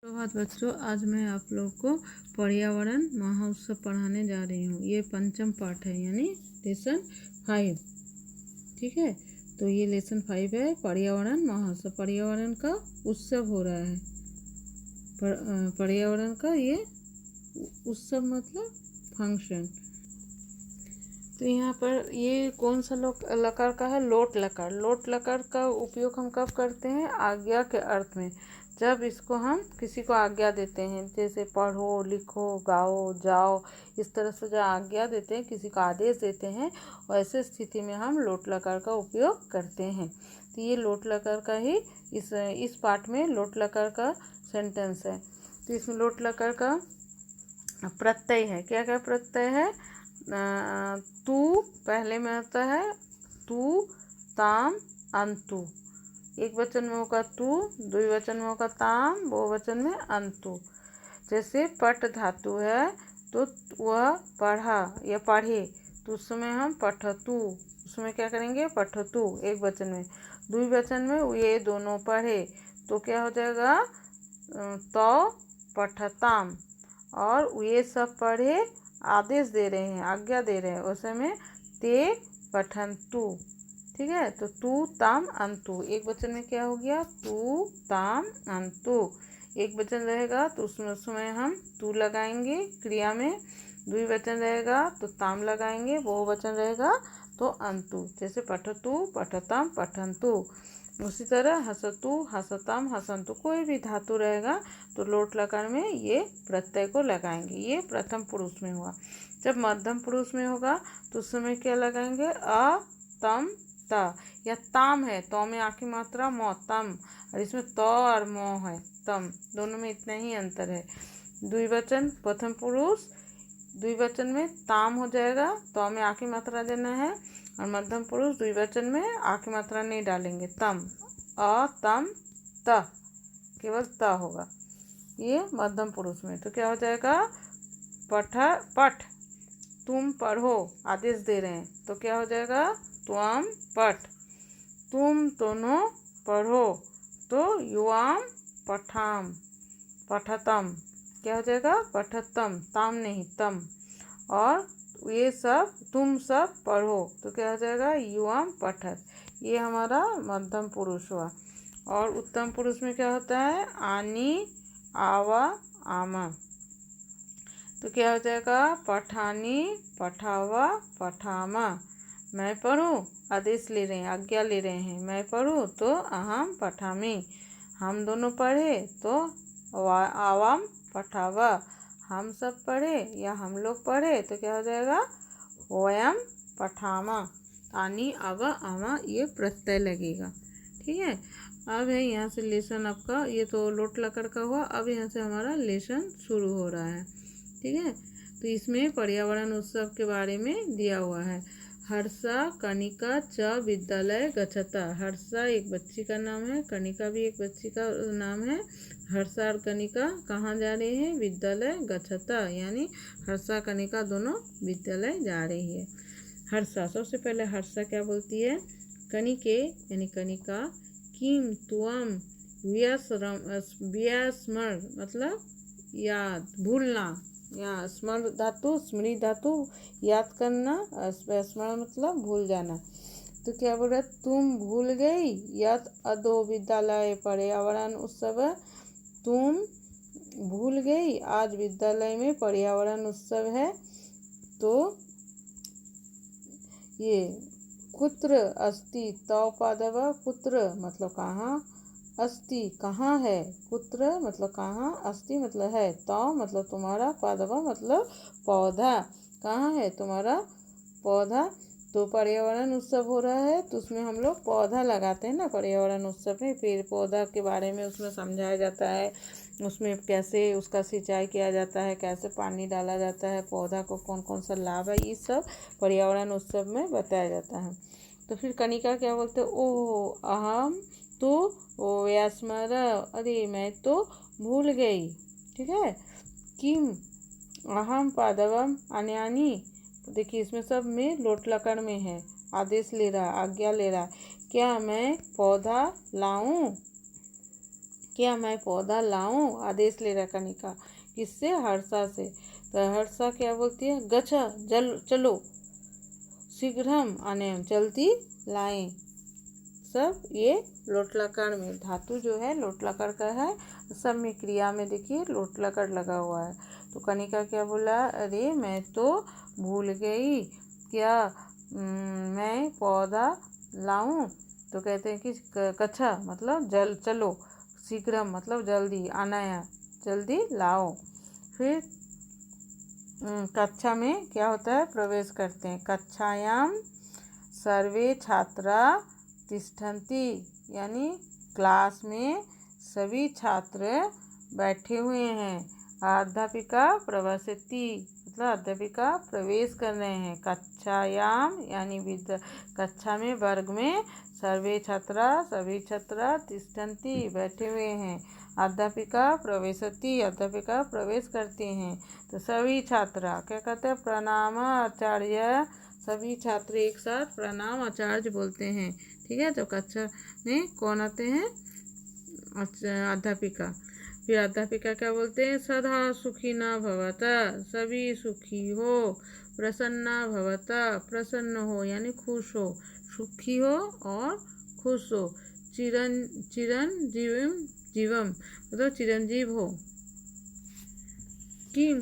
प्रभात बच्चों, आज मैं आप लोग को पर्यावरण महोत्सव पढ़ाने जा रही हूँ। ये पंचम पाठ है यानी लेसन 5। ठीक है, तो ये लेसन 5 है पर्यावरण महोत्सव। पर्यावरण का उत्सव हो रहा है। पर्यावरण का ये उत्सव मतलब फंक्शन। तो यहाँ पर ये कौन सा लकार का है? लोट लकार। लोट लकार का उपयोग हम कब करते हैं? आज्ञा के अर्थ में। जब इसको हम किसी को आज्ञा देते हैं, जैसे पढ़ो, लिखो, गाओ, जाओ, इस तरह से जो आज्ञा देते हैं, किसी को आदेश देते हैं, वैसे स्थिति में हम लोट लकार का उपयोग करते हैं। तो ये लोट लकार का ही इस पाठ में लोट लकार का सेंटेंस है। तो इसमें लोट लकार का प्रत्यय है। क्या क्या प्रत्यय है? तू पहले में आता है, तू, ताम, अंतु। एक वचन में होगा तू, द्विवचन में होगा ताम, बहुवचन में अंतु। जैसे पठ धातु है तो वह पढ़ा या पढ़े, तो उस समय हम पठतु, उसमें क्या करेंगे? पठतु एक वचन में। द्विवचन में ये दोनों पढ़े तो क्या हो जाएगा? तो पठताम। और ये सब पढ़े आदेश दे रहे हैं, आज्ञा दे रहे हैं, उस समय ते पठन्तु। ठीक है, तो तू, ताम, अंतु। एक वचन में क्या हो गया? तू, ताम, अंतु। एक वचन रहेगा तो उसमें हम तू लगाएंगे क्रिया में। द्विवचन रहेगा तो ताम लगाएंगे। बहुवचन रहेगा तो अंतु। जैसे पठतु, पठताम, पठन्तु। उसी तरह हसतु, हसताम, हसन्तु। कोई भी धातु रहेगा तो लोट लकार में ये प्रत्यय को लगाएंगे। ये प्रथम पुरुष में हुआ। जब मध्यम पुरुष में होगा तो उस समय क्या लगाएंगे? अ, तम, ता या ताम है, तो में आ की मात्रा मौ, तम, और इसमें तो और मौ है, तम। दोनों में इतना ही अंतर है। द्विवचन प्रथम पुरुष, द्विवचन में ताम हो जाएगा, तो में आ की मात्रा देना है। और मध्यम पुरुष द्विवचन में आ की मात्रा नहीं डालेंगे, तम, अ, तम, त, केवल त होगा ये मध्यम पुरुष में। तो क्या हो जाएगा? पठ, तुम पढ़ो, आदेश दे रहे हैं, तो क्या हो जाएगा? त्वम पठ। तुम दोनों पढ़ो तो युवाम पठाम, पठतम। क्या हो जाएगा? पठतम, ताम नहीं, तम। और ये सब तुम सब पढ़ो तो क्या हो जाएगा? युवाम पठत। ये हमारा मध्यम पुरुष हुआ। और उत्तम पुरुष में क्या होता है? आनी, आवा, आमा। तो क्या हो जाएगा? पठानी, पठावा, पठामा। मैं पढ़ूँ, आदेश ले रहे हैं, आज्ञा ले रहे हैं। मैं पढ़ूँ तो अहम पठामी। हम दोनों पढ़े तो आवाम पठावा। हम सब पढ़े या हम लोग पढ़े तो क्या हो जाएगा? वयम पठामा। आनी, आवा, आमा ये प्रत्यय लगेगा। ठीक है, अब है यहाँ से लेसन आपका, ये तो लोट लकार का हुआ। अब यहाँ से हमारा लेसन शुरू हो रहा है। ठीक है, तो इसमें पर्यावरण उत्सव के बारे में दिया हुआ है। हर्षा कनिका च विद्यालय गच्छता। हर्षा एक बच्ची का नाम है, कनिका भी एक बच्ची का नाम है। हर्षा और कनिका कहाँ जा रहे हैं? विद्यालय गच्छता, यानी हर्षा कनिका दोनों विद्यालय जा रही है। हर्षा, सबसे पहले हर्षा क्या बोलती है? कनिके यानी कनिका, किम त्वम व्यस्मर मतलब याद, भूलना, या स्मर धातु, स्मृति धातु, याद करना, स्मरण मतलब भूल जाना। तो क्या बोल रहा है? तुम भूल गई यत अदो विद्यालय पर्यावरण उत्सव। तुम भूल गई आज विद्यालय में पर्यावरण उत्सव है। तो ये कुत्र अस्ति, तौ पादव, कुत्र मतलब कहाँ, अस्ति कहाँ है, कुत्र मतलब कहाँ, अस्ति मतलब है, तो मतलब तुम्हारा, पादवा मतलब पौधा, कहाँ है तुम्हारा पौधा। तो पर्यावरण उत्सव हो रहा है तो उसमें हम लोग पौधा लगाते हैं ना। पर्यावरण उत्सव में पेड़ पौधा के बारे में उसमें समझाया जाता है, उसमें कैसे उसका सिंचाई किया जाता है, कैसे पानी डाला जाता है, पौधा को कौन कौन सा लाभ है, ये सब पर्यावरण उत्सव में बताया जाता है। तो फिर कनिका क्या बोलते? ओह अहम तो व्यास्मर, अरे मैं तो भूल गई। ठीक है, किम अहम पादवम अन्यानी। तो देखिए इसमें सब में लोट लकार में है, आदेश ले रहा, आज्ञा ले रहा। क्या मैं पौधा लाऊं? क्या मैं पौधा लाऊं, आदेश ले रहा कनिका। किससे? हर्षा से। तो हर्षा क्या बोलती है? गच्छा, चलो, शीघ्रम आने, जल्दी लाएं। सब ये लोट लकार में, धातु जो है लोट लकार का है, सब में क्रिया में देखिए लोट लकार लगा हुआ है। तो कनिका क्या बोला? अरे मैं तो भूल गई, क्या मैं पौधा लाऊं? तो कहते हैं कि कच्छा मतलब चलो, शीघ्रम मतलब जल्दी, आना, जल्दी लाओ। फिर कक्षा में क्या होता है? प्रवेश करते हैं। कक्षायाम सर्वे छात्रा तिष्ठन्ति, यानी क्लास में सभी छात्र बैठे हुए हैं। अध्यापिका प्रवेशति मतलब अध्यापिका प्रवेश कर रहे हैं। कक्षायाम यानी कक्षा में, वर्ग में, सर्वे छात्रा सभी छात्रा तिष्ठन्ति बैठे हुए हैं। अध्यापिका प्रवेशति अध्यापिका प्रवेश करते हैं। तो सभी छात्रा क्या कहते हैं? प्रणाम आचार्य, सभी छात्र एक साथ प्रणाम आचार्य बोलते हैं। ठीक है, तो कक्षा में कौन आते हैं? अध्यापिका। फिर अध्यापिका क्या बोलते हैं? सदा सुखी न भवता, सभी सुखी हो। प्रसन्ना भवता, प्रसन्न हो यानी खुश हो, सुखी हो और खुश हो। चिरंजीवम जीवम मतलब चिरंजीव हो। कि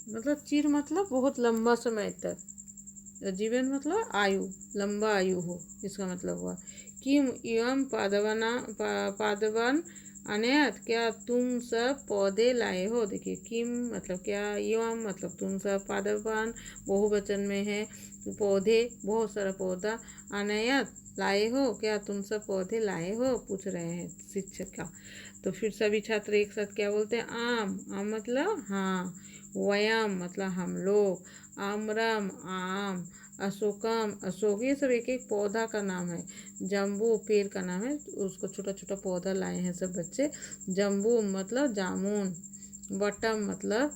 मतलब चिर मतलब बहुत लंबा समय तक, जीवन मतलब आयु, लंबा आयु हो, इसका मतलब हुआ। किम एवं पादवान अनयत, क्या तुम सब पौधे लाए हो? देखिए किम मतलब क्या, एवं मतलब तुम सब, पादवान बहुवचन में है, तो पौधे बहुत सारा पौधा, अनयत लाए हो, क्या तुम सब पौधे लाए हो, पूछ रहे हैं शिक्षक का। तो फिर सभी छात्र एक साथ क्या बोलते हैं? आम, आम मतलब हाँ, वयम मतलब हम लोग, आम्रम आम, अशोकम अशोक, ये सब एक एक पौधा का नाम है। जम्बू पेड़ का नाम है, उसको छोटा छोटा पौधा लाए हैं सब बच्चे। जम्बू मतलब जामुन, बटम मतलब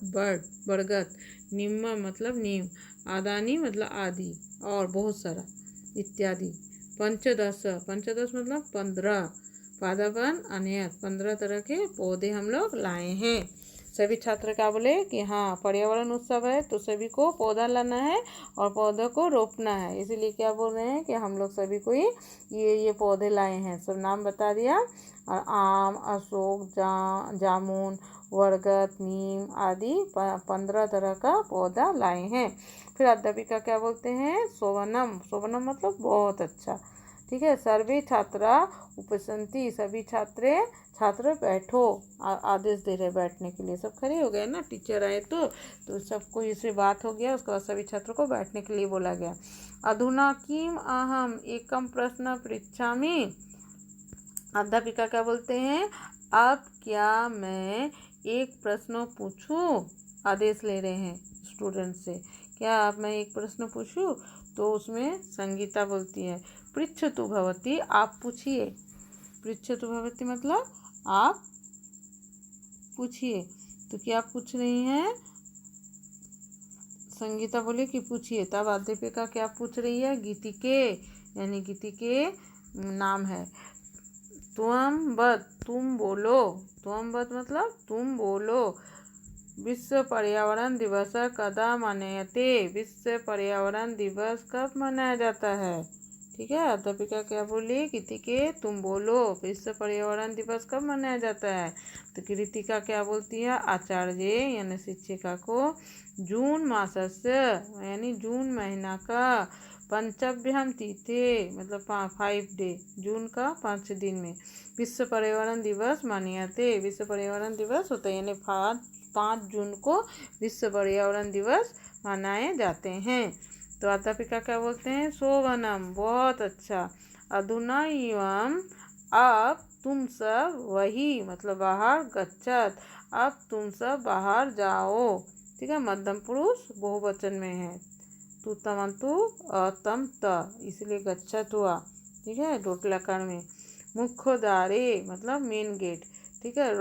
बरगद, निम्मा मतलब नीम, आदानी मतलब आदि, और बहुत सारा इत्यादि। पंचदश, पंचदश मतलब 15, पादपान अनयत 15 तरह के पौधे हम लोग लाए हैं। सभी छात्र क्या बोले कि हाँ पर्यावरण उत्सव है तो सभी को पौधा लाना है और पौधों को रोपना है, इसीलिए क्या बोल रहे हैं कि हम लोग सभी को ये पौधे लाए हैं। सब नाम बता दिया, और आम, अशोक, जामुन, बरगद, नीम आदि 15 तरह का पौधा लाए हैं। फिर अध्यापिका क्या बोलते हैं? शोभनम, शोभनम मतलब बहुत अच्छा। ठीक है, सर्वे छात्रा उपसंति, सभी छात्र बैठो, आदेश दे रहे बैठने के लिए। सब खड़े हो गए ना, टीचर आए तो सबको इससे बात हो गया, उसके बाद सभी छात्रों को बैठने के लिए बोला गया। अधुना किम अहम एकम प्रश्न पृच्छामि, अध्यापिका क्या बोलते हैं? अब क्या मैं एक प्रश्न पूछूं, आदेश ले रहे हैं स्टूडेंट से। क्या अब मैं एक प्रश्न पूछूं? तो उसमें संगीता बोलती है पृच्छतु भवती, आप पूछिए। पृच्छतु भवती मतलब आप पूछिए। तो क्या पूछ रही हैं? संगीता बोली कि पूछिए। तब अध्यापिका क्या पूछ रही है? गीतिके, यानी गीतिके नाम है। तुम बोलो, त्वमवद मतलब तुम बोलो। विश्व पर्यावरण दिवस कदा मनाते, विश्व पर्यावरण दिवस कब मनाया जाता है? ठीक है, अध्यापिका क्या बोली? कृतिके तुम बोलो, विश्व पर्यावरण दिवस कब मनाया जाता है? तो कृतिका क्या बोलती है? आचार्य यानी शिक्षिका को जून मासस्य यानी जून महीना का पंचभ्यम तिथि मतलब 5 डे, जून का 5 दिन में विश्व पर्यावरण दिवस मनाते, विश्व पर्यावरण दिवस होता है, यानी 5 जून को विश्व पर्यावरण दिवस मनाए जाते हैं। तो अध्यापिका क्या बोलते हैं? शोभनम बहुत अच्छा। अधुना एवं अब तुम सब वही मतलब बाहर, गच्छत अब तुम सब बाहर जाओ। ठीक है, मध्यम पुरुष बहुवचन में है, तू तमंतु अतम त, इसलिए गच्छत हुआ। ठीक है, लोट लकार में। मुख्य द्वारे मतलब मेन गेट। ठीक है,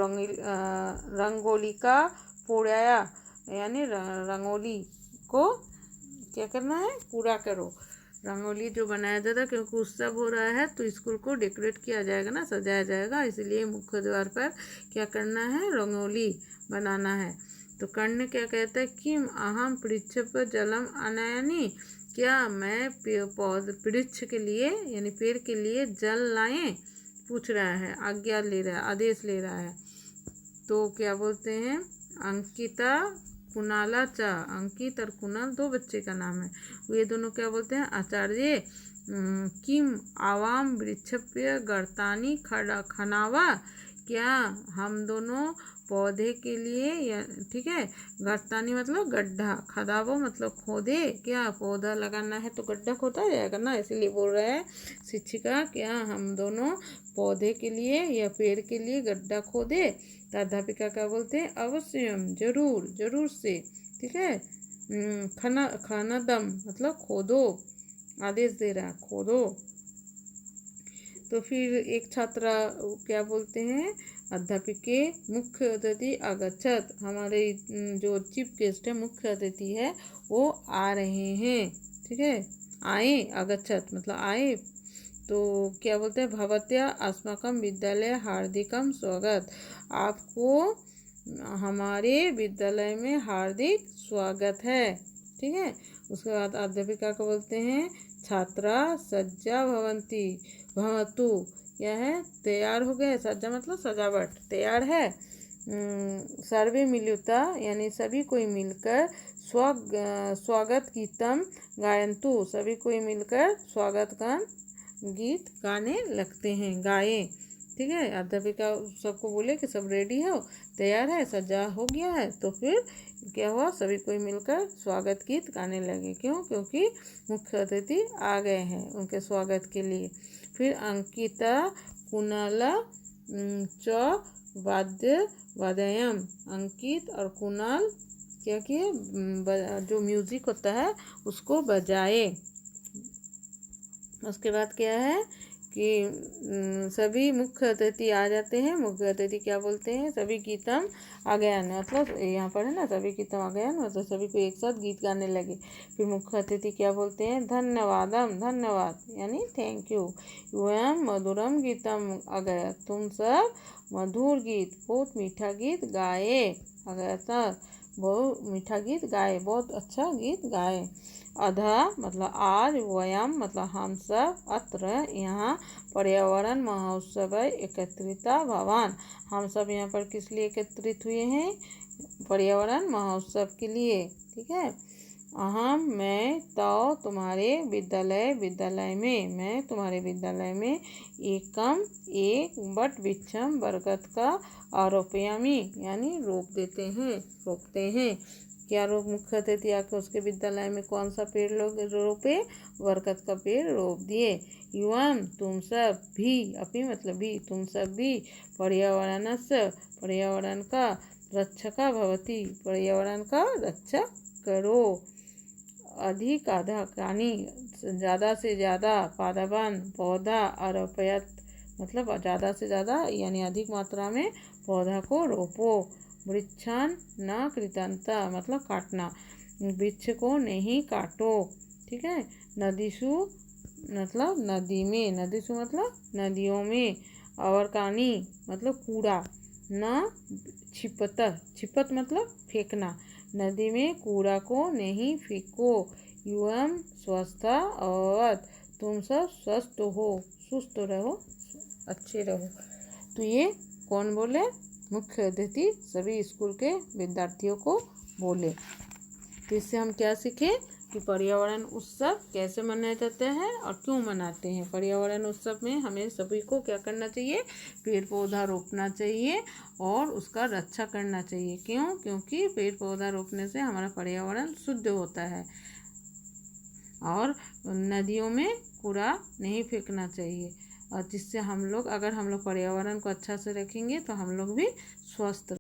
रंगोली का पूराया यानी रंगोली को क्या करना है? पूरा करो। रंगोली जो बनाया जाता है, क्योंकि उत्सव हो रहा है तो स्कूल को डेकोरेट किया जाएगा ना, सजाया जाएगा, इसलिए मुख्य द्वार पर क्या करना है, रंगोली बनाना है। तो कर्ण क्या कहता है, किम अहम पृच्छ जलम आनयानि, क्या मैं वृक्ष के लिए यानी पेड़ के लिए जल लाएं, पूछ रहा है, आज्ञा ले रहा है, आदेश ले रहा है। तो क्या बोलते हैं, अंकिता कुणाला चा, अंकित और कुणाल दो बच्चे का नाम है, ये दोनों क्या बोलते हैं, आचार्य किम आवाम वृक्षप्य गर्तानी खनावा, क्या हम दोनों पौधे के लिए या ठीक है, गर्तानी मतलब गड्ढा, खदावो मतलब खोदे, क्या पौधा लगाना है तो गड्ढा खोदा जाएगा ना, इसीलिए बोल रहा है शिक्षिका, क्या हम दोनों पौधे के लिए या पेड़ के लिए गड्ढा खोदे। तो अध्यापिका क्या बोलते हैं, अवश्यम जरूर, जरूर से, ठीक है। खनदम मतलब खोदो, आदेश दे रहा है, खोदो। तो फिर एक छात्रा क्या बोलते हैं, अध्यापिके मुख्य अतिथि आगच्छत, हमारे जो चीफ गेस्ट है, मुख्य अतिथि है, वो आ रहे हैं, ठीक है, आए, आगच्छत मतलब आए। तो क्या बोलते हैं, भवत्या अस्माकं विद्यालय हार्दिकम स्वागत, आपको हमारे विद्यालय में हार्दिक स्वागत है, ठीक है। उसके बाद अध्यापिका को बोलते हैं, छात्रा सज्जा भवंती भवतु, क्या है, तैयार हो गए, सज्जा मतलब सजावट, तैयार है। सर्वे मिलुता यानी सभी कोई मिलकर स्वागत गीतम गायन्तु, सभी कोई मिलकर स्वागत गीत गाने लगते हैं, गाए, ठीक है। अध्यापिका सबको बोले कि सब रेडी हो, तैयार है, सजा हो गया है, तो फिर क्या हुआ, सभी कोई मिलकर स्वागत गीत गाने लगे, क्यों, क्योंकि मुख्य अतिथि आ गए हैं उनके स्वागत के लिए। फिर अंकिता कुणाला च वाद्य वादयम, अंकित और कुणाल क्या किए, जो म्यूजिक होता है उसको बजाए। उसके बाद क्या है कि सभी मुख्य अतिथि आ जाते हैं, मुख्य अतिथि क्या बोलते हैं, सभी गीतम आगयान, मतलब यहाँ पर है ना, सभी गीतम आगयान मतलब सभी को एक साथ गीत गाने लगे। फिर मुख्य अतिथि क्या बोलते हैं, धन्यवादम, धन्यवाद यानी थैंक यू, वयम मधुरम गीतम अगया, तुम सब मधुर गीत, बहुत मीठा गीत गाए, अगया था बहुत मीठा गीत गाए, बहुत अच्छा गीत गाए। अधा मतलब आज, वयम मतलब हम सब, अत्र यहाँ, पर्यावरण महोत्सव एकत्रिता भवान, हम सब यहाँ पर किस लिए एकत्रित हुए हैं, पर्यावरण महोत्सव के लिए, ठीक है। अहम मैं, तो तुम्हारे विद्यालय में, मैं तुम्हारे विद्यालय में, एकम एक, बट वृक्षम बरगद का, आरोपयामी यानी रोपते हैं, क्या रोप, मुख्य अतिथि आकर उसके विद्यालय में कौन सा पेड़ लोग रोपे, बरगद का पेड़ रोप दिए। युवम तुम सब भी, अपनी मतलब भी, तुम सब भी, पर्यावरण का रक्षका भवती, पर्यावरण का रक्षा करो। अधिक यानी ज़्यादा से ज़्यादा, पादपान पौधा, आरोपयत मतलब ज़्यादा से ज़्यादा यानी अधिक मात्रा में पौधा को रोपो। वृक्षान न कृतंता मतलब काटना, वृक्ष को नहीं काटो, ठीक है। नदीसु मतलब नदी में, नदीसु मतलब नदियों में, अवर्कानी मतलब कूड़ा, न छिपत मतलब फेंकना, नदी में कूड़ा को नहीं फेंको। युवम स्वस्था अवत, तुम सब स्वस्थ हो, सुस्त रहो, अच्छे रहो। तो ये कौन बोले, मुख्य अतिथि सभी स्कूल के विद्यार्थियों को बोले। तो इससे हम क्या सीखे कि पर्यावरण उत्सव कैसे मनाए जाते हैं और क्यों मनाते हैं। पर्यावरण उत्सव में हमें सभी को क्या करना चाहिए, पेड़ पौधा रोपना चाहिए और उसका रक्षा करना चाहिए। क्यों, क्योंकि पेड़ पौधा रोपने से हमारा पर्यावरण शुद्ध होता है। और नदियों में कूड़ा नहीं फेंकना चाहिए, और जिससे हम लोग, अगर हम लोग पर्यावरण को अच्छा से रखेंगे तो हम लोग भी स्वस्थ